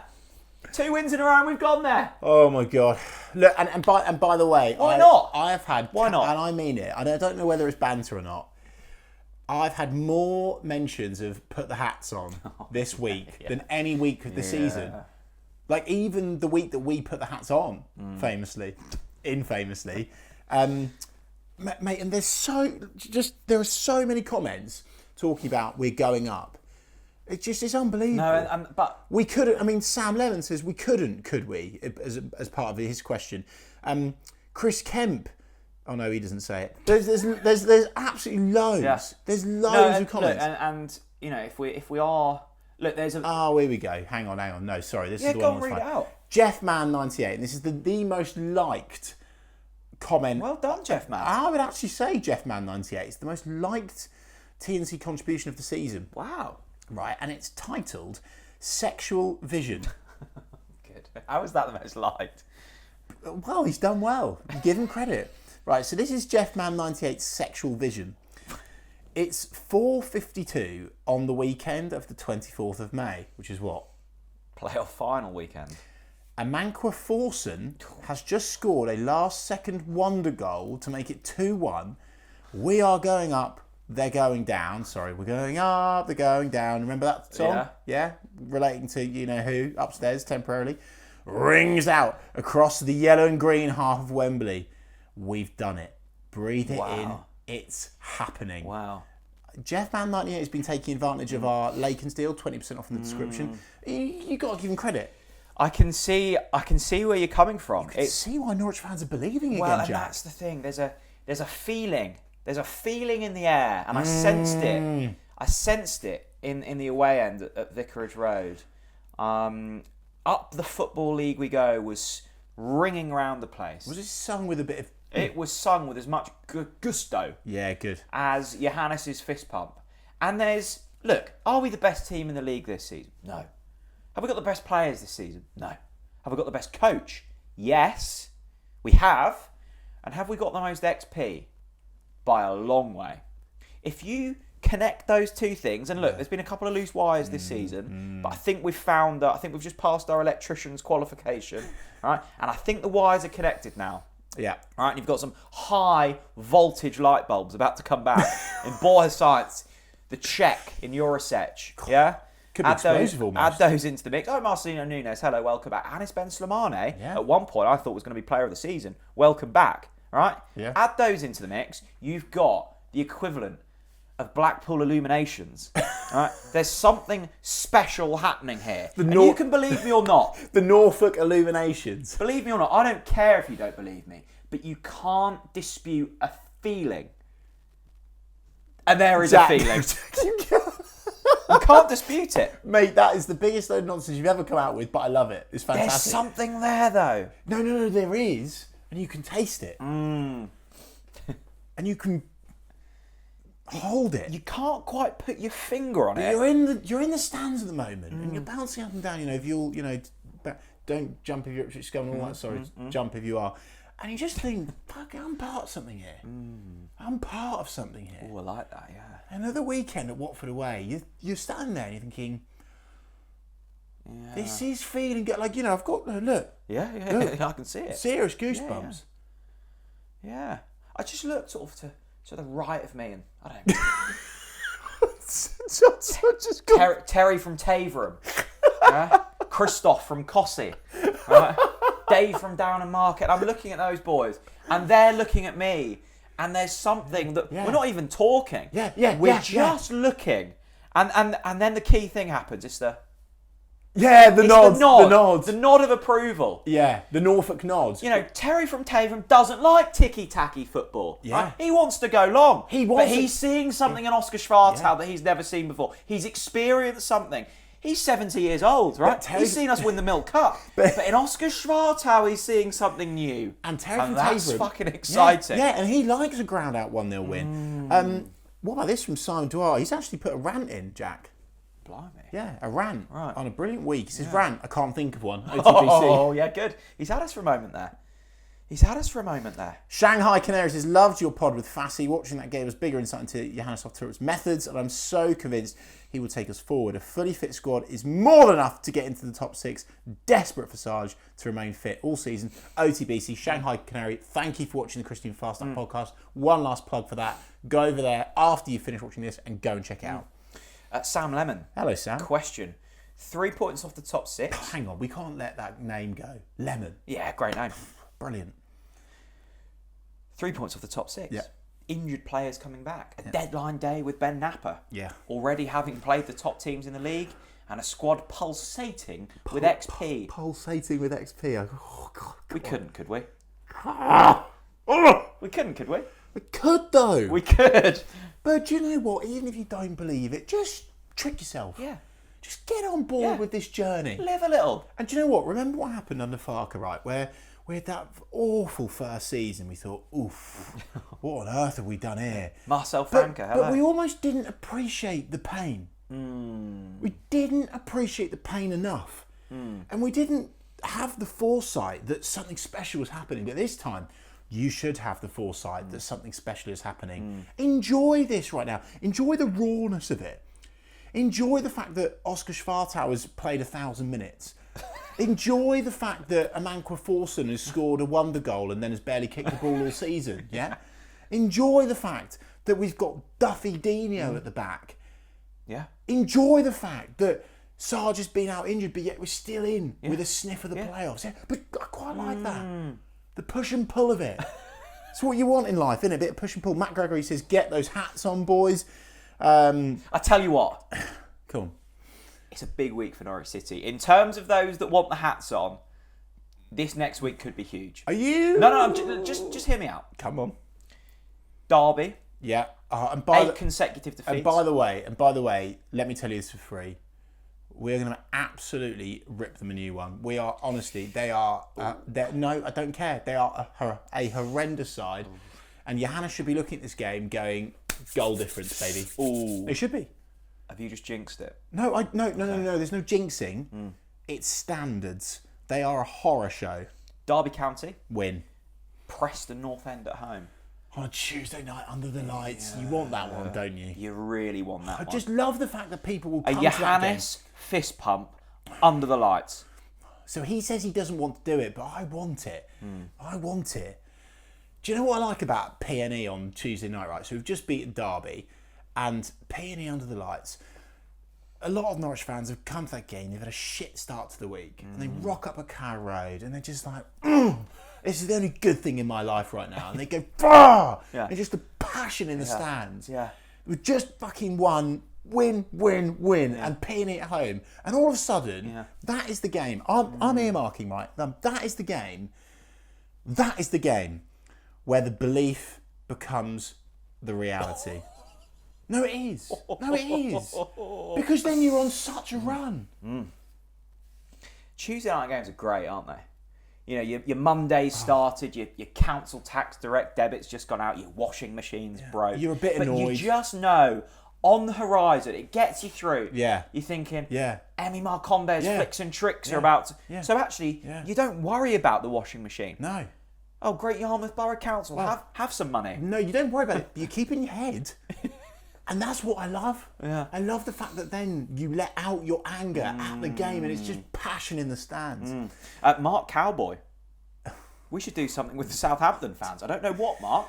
2 wins in a row and we've gone there. Oh my God! Look, and by the way, why not? I have had. Why not? And I mean it. I don't know whether it's banter or not. I've had more mentions of put the hats on this week than any week of the season. Like even the week that we put the hats on, infamously. Mate, and there are so many comments talking about we're going up. It's unbelievable. No, but we couldn't. I mean, Sam Lemon says we couldn't, could we? As part of his question, Chris Kemp. Oh no, he doesn't say it. There's absolutely loads. Yeah. There's loads of comments. Look, and you know, if we are look, there's a. Oh, here we go. Hang on. No, sorry, this is the go one. Read it out. Jeffman98, and this is the most liked comment. Well done, Jeffman. I would actually say Jeffman98. It's the most liked TNC contribution of the season. Wow. Right, and it's titled Sexual Vision. Good. How is that the most liked? Well, he's done well. Give him credit. Right, so this is Jeffman98's Sexual Vision. It's 4:52 on the weekend of the 24th of May, which is what? Playoff final weekend. Amankwa Forson has just scored a last-second wonder goal to make it 2-1. We are going up, they're going down. Sorry, we're going up, they're going down. Remember that song? Yeah? Relating to you-know-who, upstairs temporarily. Rings out across the yellow and green half of Wembley. We've done it. Breathe it in. It's happening. Wow. Jeffman98 has been taking advantage of our Lakens deal, 20% off in the description. You got to give him credit. I can see where you're coming from. You can see why Norwich fans are believing again, Jack. And that's the thing. There's a feeling. There's a feeling in the air, and I sensed it. I sensed it in the away end at Vicarage Road. Up the Football League we go was ringing around the place. Was it sung with a bit of... It was sung with as much gusto as Johannes' fist pump. And look, are we the best team in the league this season? No. Have we got the best players this season? No. Have we got the best coach? Yes, we have. And have we got the most XP? By a long way. If you connect those two things, and look, there's been a couple of loose wires this season, but I think we've found I think we've just passed our electrician's qualification, right? And I think the wires are connected now. Yeah. All right, and you've got some high voltage light bulbs about to come back in Boer Science, the Czech in Eurosech. Yeah? Could be explosive almost. Add those into the mix. Oh, Marcelino Nunes, hello, welcome back. Anis Ben Slimane, at one point I thought was going to be player of the season. Welcome back. All right? Yeah. Add those into the mix. You've got the equivalent of Blackpool Illuminations. All right? There's something special happening here. And you can believe me or not. The Norfolk Illuminations. Believe me or not, I don't care if you don't believe me, but you can't dispute a feeling. And there is a feeling. You can't dispute it. Mate, that is the biggest load of nonsense you've ever come out with, but I love it. It's fantastic. There's something there, though. No, there is. And you can taste it. Mm. And you can hold it. You can't quite put your finger on But it. you're in the stands at the moment, and you're bouncing up and down. If you'll, don't jump if you're Ipswich Scum and all that. Sorry, jump if you are. And you just think, fuck, I'm part of something here. I'm part of something here. Oh, I like that, yeah. Another weekend at Watford away, you're standing there and you're thinking, this is feeling good. Like, I've got, look. Yeah, look, I can see it. Serious goosebumps. Yeah. I just looked sort of to the right of me and, I don't know. just go. Terry from Taveram. Christoph from Cossey. Right? Dave from Down and Market. I'm looking at those boys and they're looking at me and there's something that we're not even talking. We're just looking. And then the key thing happens. It's the nod. The nod of approval. Yeah, the Norfolk nod. Terry from Taveram doesn't like ticky-tacky football. Yeah. Right? He wants to go long. But he's seeing something in Oscar Schwartau that he's never seen before. He's experienced something. He's 70 years old, right? He's seen us win the Milk Cup. But in Oscar Schwartau, he's seeing something new. And Terry from that's Taveram, fucking exciting. Yeah, and he likes a ground out 1-0 win. What about this from Simon Dwyer? He's actually put a rant in, Jack. Blimey. Yeah, a rant. Right. On a brilliant week. He says, rant, I can't think of one. OTBC. Oh, yeah, good. He's had us for a moment there. Shanghai Canaries has loved your pod with Fassi. Watching that gave us bigger insight into Johannes Hoff Thorup's methods, and I'm so convinced he will take us forward. A fully fit squad is more than enough to get into the top 6. Desperate for Sarge to remain fit all season. OTBC, Shanghai Canary, thank you for watching the Christian Fast Up podcast. One last plug for that. Go over there after you finish watching this and go and check it out. Sam Lemon. Hello, Sam. Question. 3 points off the top 6. Hang on, we can't let that name go. Lemon. Yeah, great name. Brilliant. 3 points off the top 6. Yeah. Injured players coming back. A deadline day with Ben Napper. Yeah. Already having played the top teams in the league. And a squad pulsating with XP. Pulsating with XP. Oh, God. We couldn't, could we? Oh! We couldn't, could we? We could, though. We could. But do you know what? Even if you don't believe it, just trick yourself. Yeah. Just get on board with this journey. Live a little. And do you know what? Remember what happened under Farker, right? Where we had that awful first season. We thought, oof, what on earth have we done here? Marcel Franca, hello. But we almost didn't appreciate the pain. We didn't appreciate the pain enough. And we didn't have the foresight that something special was happening. But this time, you should have the foresight that something special is happening. Enjoy this right now. Enjoy the rawness of it. Enjoy the fact that Oscar Schwartau has played 1,000 minutes. Enjoy the fact that Amankwa Forson has scored a wonder goal and then has barely kicked the ball all season. Yeah. Enjoy the fact that we've got Duffy Dino at the back. Yeah. Enjoy the fact that Sarge has been out injured, but yet we're still in with a sniff of the playoffs. Yeah. But I quite like that. The push and pull of it. It's what you want in life, isn't it? A bit of push and pull. Matt Gregory says, get those hats on, boys. I tell you what. Cool. It's a big week for Norwich City. In terms of those that want the hats on, this next week could be huge. Are you? No, just hear me out. Come on. Derby. Yeah. And 8 consecutive defeats. And by the way, let me tell you this for free. We're going to absolutely rip them a new one. We are, honestly, they are, no, I don't care. They are a horrendous side. And Johannes should be looking at this game going, goal difference, baby. Ooh. It should be. Have you just jinxed it? No, no. There's no jinxing. It's standards. They are a horror show. Derby County. Win. Preston North End at home. On a Tuesday night under the lights. You want that one, don't you? You really want that one. I just love the fact that people will come to that game. Johannes fist pump under the lights. So he says he doesn't want to do it, but I want it. I want it. Do you know what I like about P&E on Tuesday night, right? So we've just beaten Derby and P&E under the lights. A lot of Norwich fans have come to that game, they've had a shit start to the week. And they rock up a car road and they're just like, this is the only good thing in my life right now. And they go, bah! Yeah. And just the passion in the stands. Yeah. We've just fucking won, win, and P&E at home. And all of a sudden, that is the game. I'm earmarking, right? That is the game. That is the game where the belief becomes the reality. No, it is. No, it is. Because then you're on such a run. Tuesday night games are great, aren't they? You know, your Monday's started, your council tax direct debit's just gone out, your washing machine's broke. You're a bit annoyed. But you just know, on the horizon, it gets you through. Yeah. You're thinking, Yeah. Emi Marconde's flicks and tricks are Yeah. about to... Yeah. So actually, you don't worry about the washing machine. No. Oh, Great Yarmouth Borough Council, have some money. No, you don't worry about it. You keep in your head. And that's what I love. Yeah. I love the fact that then you let out your anger at the game and it's just passion in the stands. Mark Cowboy. We should do something with the Southampton fans. I don't know what, Mark.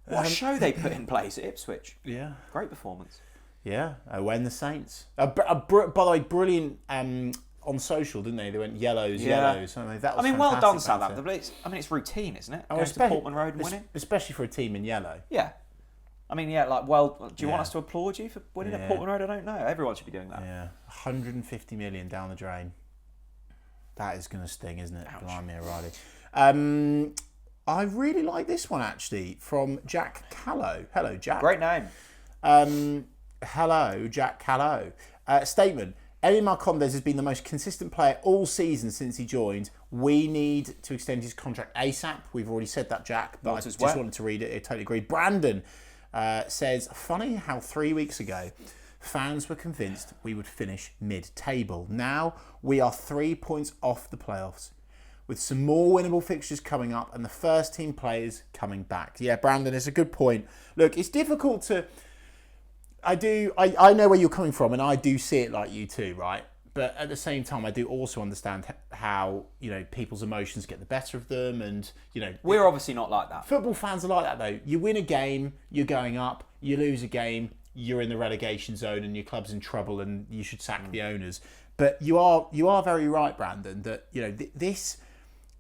What a show they put in place at Ipswich. Yeah. Great performance. Yeah. When the Saints. By the way, brilliant on social, didn't they? They went yellows. That was well done, fantastic Southampton. banter. But it's routine, isn't it? Oh, Going to Portman Road and winning. Especially for a team in yellow. Yeah. I mean, do you want us to applaud you for winning at Portman Road? I don't know. Everyone should be doing that. Yeah. 150 million down the drain. That is going to sting, isn't it? Blimey, O'Reilly. I really like this one, actually, from Jack Callow. Hello, Jack. Great name. Hello, Jack Callow. Statement. Emi Marcondes has been the most consistent player all season since he joined. We need to extend his contract ASAP. We've already said that, Jack, but I just wanted to read it. I totally agree. Brandon says, funny how 3 weeks ago fans were convinced we would finish mid-table. Now we are 3 points off the playoffs, with some more winnable fixtures coming up and the first team players coming back. Yeah, Brandon, it's a good point. Look, it's difficult to... I know where you're coming from and I do see it like you too, right? But at the same time, I do also understand how, people's emotions get the better of them and, We're obviously not like that. Football fans are like that though. You win a game, you're going up. You lose a game, you're in the relegation zone and your club's in trouble and you should sack the owners. But you are very right, Brandon, that,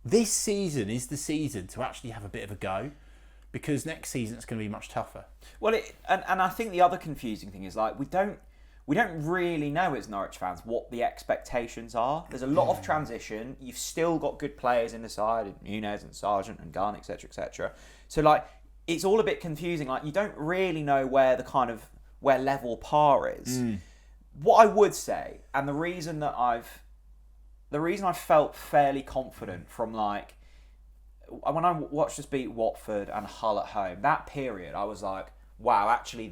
this season is the season to actually have a bit of a go, because next season it's going to be much tougher. Well, and I think the other confusing thing is we don't really know as Norwich fans what the expectations are. There's a lot of transition. You've still got good players in the side, Nunez and Sargent and Gunn, etc., etc. So it's all a bit confusing. You don't really know where where level par is. What I would say, and the reason I've felt fairly confident from when I watched us beat Watford and Hull at home, that period, I was like, wow, actually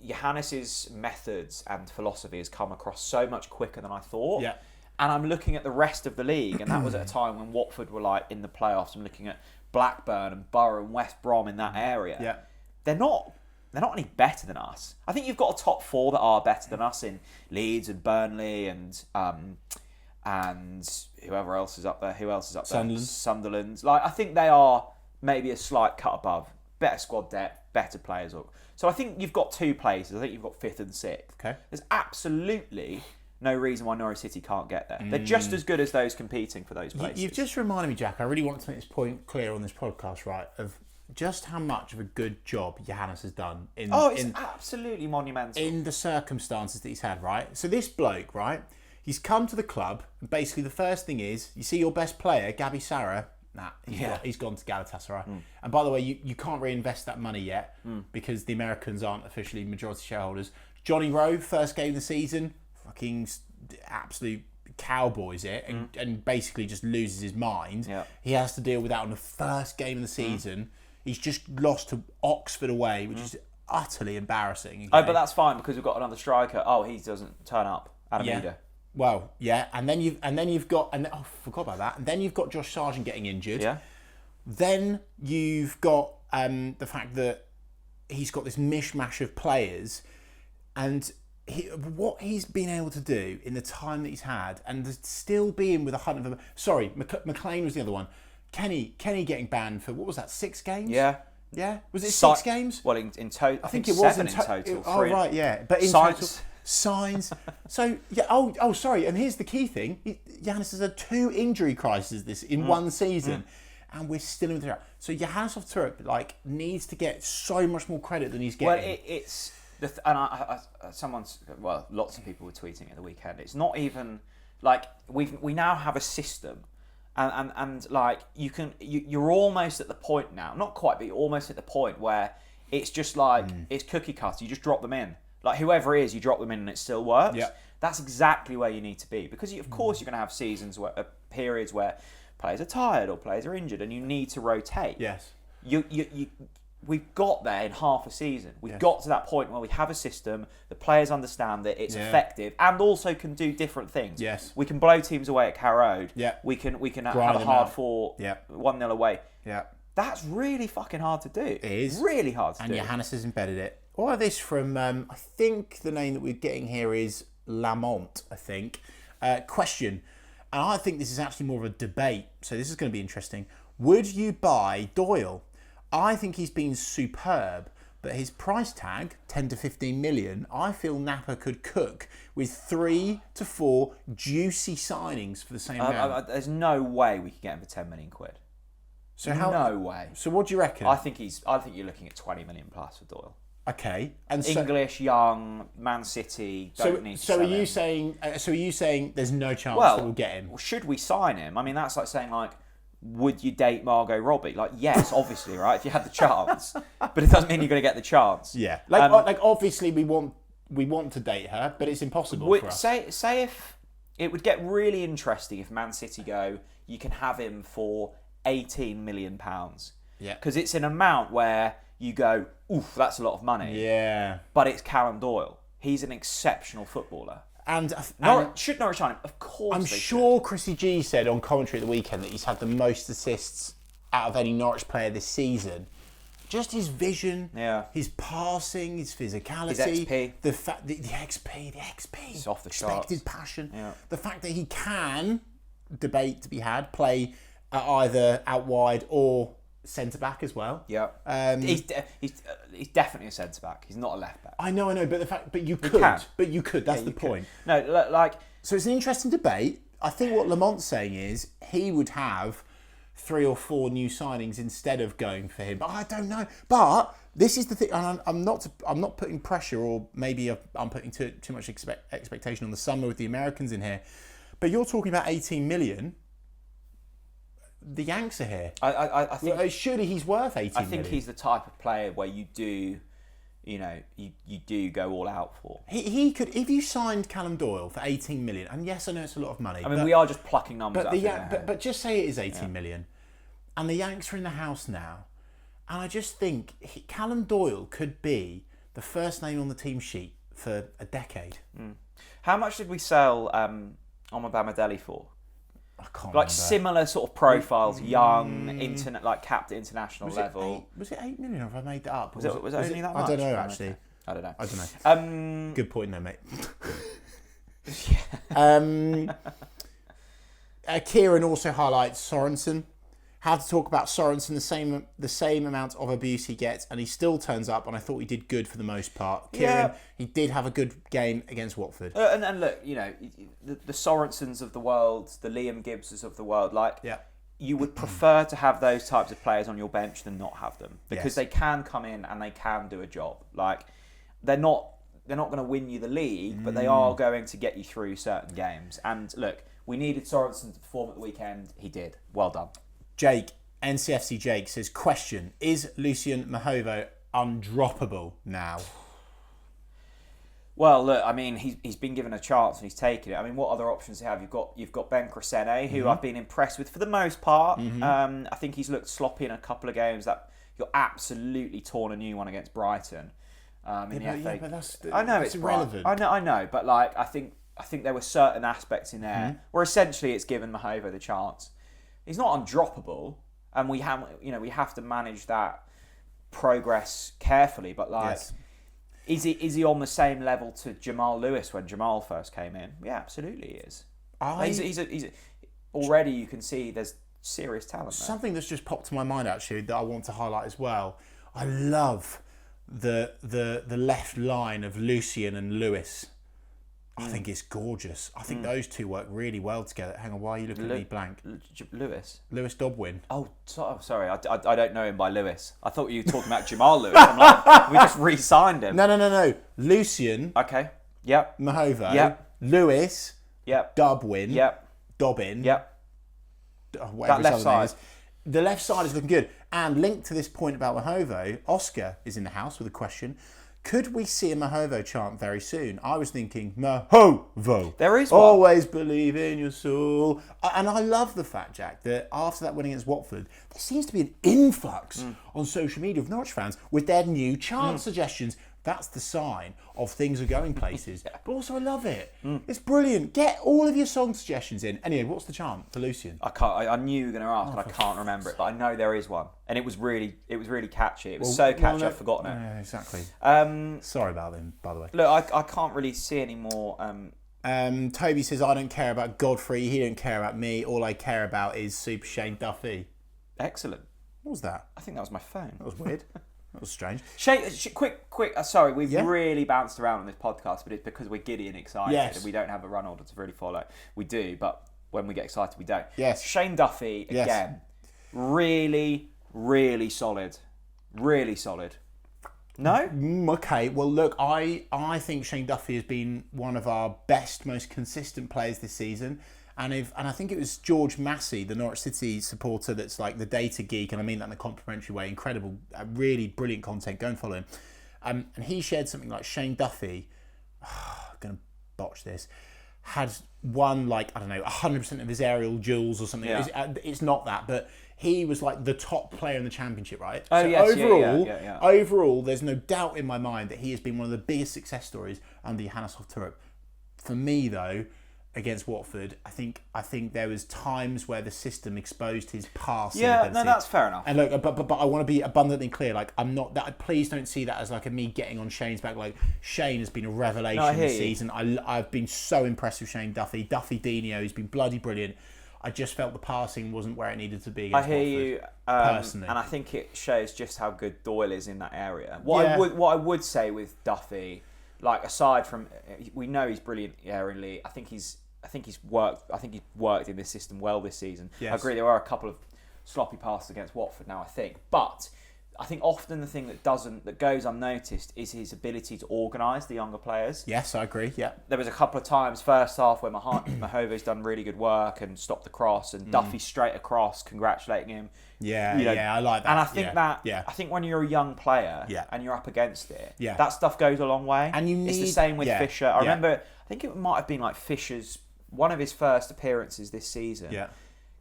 Johannes's methods and philosophy has come across so much quicker than I thought. Yeah. And I'm looking at the rest of the league, and that was at a time when Watford were in the playoffs. I'm looking at Blackburn and Borough and West Brom in that area. Yeah. They're not any better than us. I think you've got a top four that are better than us in Leeds and Burnley and whoever else is up there. Who else is up there? Sunderland. I think they are maybe a slight cut above. Better squad depth, better players. So I think you've got two places. I think you've got fifth and sixth. Okay. There's absolutely no reason why Norwich City can't get there. They're just as good as those competing for those places. You've just reminded me, Jack, I really want to make this point clear on this podcast, right, of just how much of a good job Johannes has done it's absolutely monumental. In the circumstances that he's had, right? So this bloke, right, he's come to the club, and basically the first thing is, you see your best player, Gabi Sarah, he's gone to Galatasaray. And by the way, you can't reinvest that money yet because the Americans aren't officially majority shareholders. Johnny Rowe, first game of the season, fucking absolute cowboys it and basically just loses his mind. Yeah. He has to deal with that on the first game of the season. He's just lost to Oxford away, which is utterly embarrassing. Okay? Oh, but that's fine because we've got another striker. Oh, he doesn't turn up. Adamida. Yeah. Well, yeah, and then you've got forgot about that. And then you've got Josh Sargent getting injured. Yeah. Then you've got the fact that he's got this mishmash of players, and what he's been able to do in the time that he's had, and still being with a hunt of sorry, McLean was the other one. Kenny getting banned for what was that? 6 games? Yeah. Yeah. Was it 6 games? Well, in total, I think it was 7 in total. Oh right, yeah. But in total. Signs. So yeah. Oh, sorry. And here's the key thing: Johannes has had 2 injury crises in one season, and we're still in the. So Johannes Hoff Thorup needs to get so much more credit than he's getting. Well, it's lots of people were tweeting at the weekend. It's not even we now have a system, and you're almost at the point now, not quite, but you're almost at the point where it's just like it's cookie cutter. You just drop them in. Like whoever it is, you drop them in and it still works. Yeah. That's exactly where you need to be because of course you're going to have seasons where periods where players are tired or players are injured and you need to rotate. Yes. We've got there in half a season. We've got to that point where we have a system, the players understand that it's effective and also can do different things. Yes. We can blow teams away at Carrow Road. Yeah. We can Grind have a them hard out. fought Yeah. 1-0 away. Yeah. That's really fucking hard to do. It is. Really hard to And do. Johannes has embedded it. Or this from, I think the name that we're getting here is Lamont, I think. Question, and I think this is actually more of a debate, so this is going to be interesting. Would you buy Doyle? I think he's been superb, but his price tag, 10 to 15 million, I feel Napa could cook with 3 to 4 juicy signings for the same amount. There's no way we could get him for 10 million quid. So No way. So what do you reckon? I think you're looking at 20 million plus for Doyle. Okay, and so, English, young, Man City. Don't need to so sell are you him. saying? So are you saying there's no chance that we'll get him? Should we sign him? I mean, that's like saying like, would you date Margot Robbie? Like, yes, obviously, right? If you had the chance, but it doesn't mean you're going to get the chance. Yeah, like obviously we want to date her, but it's impossible for us. Say if it would get really interesting if Man City go, you can have him for £18 million. Yeah, because it's an amount where you go, oof, that's a lot of money. Yeah, but it's Callum Doyle. He's an exceptional footballer. And should Norwich sign him? Of course. I'm sure Chrissy G said on commentary at the weekend that he's had the most assists out of any Norwich player this season. Just his vision, his passing, his physicality, his XP. the fact that the XP, it's off the expected charts. passion, Yeah. the fact that he can, debate to be had, play either out wide or centre back as well. Yeah, he's definitely a centre back. He's not a left back. I know, but you could. That's the point. No, like so it's an interesting debate. I think what Lamont's saying is he would have 3 or 4 new signings instead of going for him. But I don't know. But this is the thing, and I'm not putting pressure, or maybe I'm putting too much expectation on the summer with the Americans in here. But you're talking about 18 million. The Yanks are here. I think surely he's worth 18 million. I think he's the type of player where you do go all out for. He could, if you signed Callum Doyle for 18 million, and yes, I know it's a lot of money. I mean, we are just plucking numbers out of but just say it is 18 million, and the Yanks are in the house now, and I just think Callum Doyle could be the first name on the team sheet for a decade. How much did we sell Omobamidele for? I can't like remember. Similar sort of profiles, young, capped at international level. Was it 8 million, or have I made that up? Was it only that much? I don't know, actually. I don't know. Good point, though, mate. Kieran also highlights Sorensen. How to talk about Sorensen, the same amount of abuse he gets, and he still turns up, and I thought he did good for the most part. Kieran, he did have a good game against Watford. And look, the Sorensens of the world, the Liam Gibbses of the world, you would prefer to have those types of players on your bench than not have them, because they can come in and they can do a job. Like, they're not going to win you the league, but they are going to get you through certain games. And look, we needed Sorensen to perform at the weekend. He did. Well done. Jake, NCFC Jake, says, question, is Lucien Mahovo undroppable now? Well, look, I mean, he's been given a chance and he's taken it. I mean, what other options do you have? You've got Ben Crescene, who I've been impressed with for the most part. I think he's looked sloppy in a couple of games. That you're absolutely torn a new one against Brighton in the FA. But I know it's it's irrelevant. I know, but like I think there were certain aspects in there where essentially it's given Mahovo the chance. He's not undroppable, and we have to manage that progress carefully. But is he on the same level to Jamal Lewis when Jamal first came in? Yeah, absolutely he is. He's already you can see there's serious talent there. Something that's just popped to my mind actually that I want to highlight as well. I love the left line of Lucien and Lewis. I think it's gorgeous. I think those two work really well together. Hang on, why are you looking at me blank? Lewis Dobwin. Oh, sorry. I don't know him by Lewis. I thought you were talking about Jamal Lewis. I'm like, we just re-signed him. No. Lucien. Okay. Yep. Mahovo. Yep. Lewis. Yep. Dobwin. Yep. Dobbin. Yep. Whatever That left his other name side. is. The left side is looking good. And linked to this point about Mahovo, Oscar is in the house with a question. Could we see a Mahovo chant very soon? I was thinking, Mahovo. There is one. Always believe in your soul. And I love the fact, Jack, that after that win against Watford, there seems to be an influx on social media of Norwich fans with their new chant suggestions. That's the sign of things are going places. But also I love it. It's brilliant. Get all of your song suggestions in. Anyway, what's the chant for Lucian? I knew you were going to ask, and I can't remember it, but I know there is one, and it was really catchy. It was so catchy, I've forgotten it. Yeah, exactly. Um, Sorry about them, by the way. Look, I can't really see any more. Toby says, I don't care about Godfrey. He don't care about me. All I care about is Super Shane Duffy. Excellent. What was that? I think that was my phone. That was weird. That was strange. Quick. Sorry, we've really bounced around on this podcast, but it's because we're giddy and excited, and we don't have a run order to really follow. We do, but when we get excited, we don't. Yes. Shane Duffy again, really, really solid, really solid. No. Okay. Well, look, I think Shane Duffy has been one of our best, most consistent players this season. And I think it was George Massey, the Norwich City supporter, that's like the data geek, and I mean that in a complimentary way. Incredible, really brilliant content. Go and follow him. And he shared something like Shane Duffy. I'm gonna botch this. Had won 100% of his aerial duels or something. Yeah. It's not that, but he was like the top player in the championship, right? Oh, so yes, overall, there's no doubt in my mind that he has been one of the biggest success stories under Johannes Hoff Thorup. For me, though, against Watford, I think there was times where the system exposed his passing ability. No, that's fair enough. And look, but I want to be abundantly clear. Like, I'm not that. Please don't see that as like a me getting on Shane's back. Like, Shane has been a revelation this season. I've been so impressed with Shane Duffy. Duffy Dino, he's been bloody brilliant. I just felt the passing wasn't where it needed to be against Watford. I hear you, personally, and I think it shows just how good Doyle is in that area. What I would say with Duffy, like aside from, we know he's brilliant aerially. I think he's worked in this system well this season. Yes. I agree there are a couple of sloppy passes against Watford now, but I think often the thing that goes unnoticed is his ability to organise the younger players. Yes, I agree. Yeah. There was a couple of times first half where Mahovo's done really good work and stopped the cross, and Duffy straight across congratulating him. Yeah, I like that. And I think I think when you're a young player and you're up against it, that stuff goes a long way. And it's the same with Fisher. I remember, I think it might have been like Fisher's one of his first appearances this season. Yeah.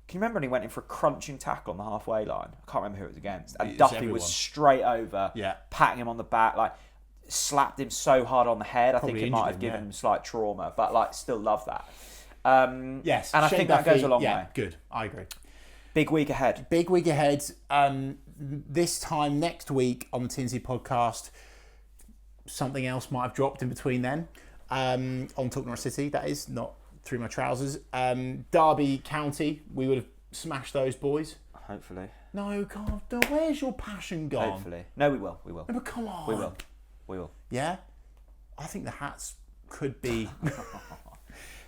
Can you remember when he went in for a crunching tackle on the halfway line? I can't remember who it was against. And Duffy was straight over, patting him on the back, slapped him so hard on the head. Probably I think it might have given him slight trauma, but still love that. Yes. And I think that goes a long way. Good. I agree. Big week ahead. This time next week on the TNC Podcast, something else might have dropped in between then. On TalkNorwichCity, that is, not through my trousers. Derby County, we would have smashed those boys. Hopefully. No, God, where's your passion gone? Hopefully. No, we will. No, but come on. We will. Yeah? I think the hats could be...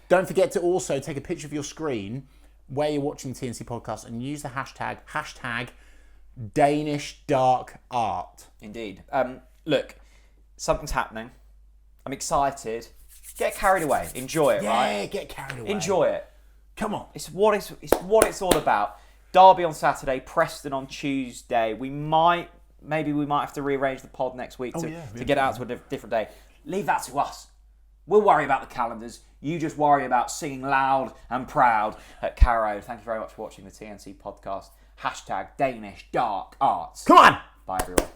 Don't forget to also take a picture of your screen where you're watching the TNC Podcast and use the hashtag Danish Dark Art. Indeed. Look, something's happening. I'm excited. Get carried away. Enjoy it, right? Yeah, get carried away. Enjoy it. Come on. It's what it's all about. Derby on Saturday, Preston on Tuesday. Maybe we might have to rearrange the pod next week to get out to a different day. Leave that to us. We'll worry about the calendars. You just worry about singing loud and proud at Caro. Thank you very much for watching the TNC Podcast. Hashtag Danish Dark Arts. Come on. Bye, everyone.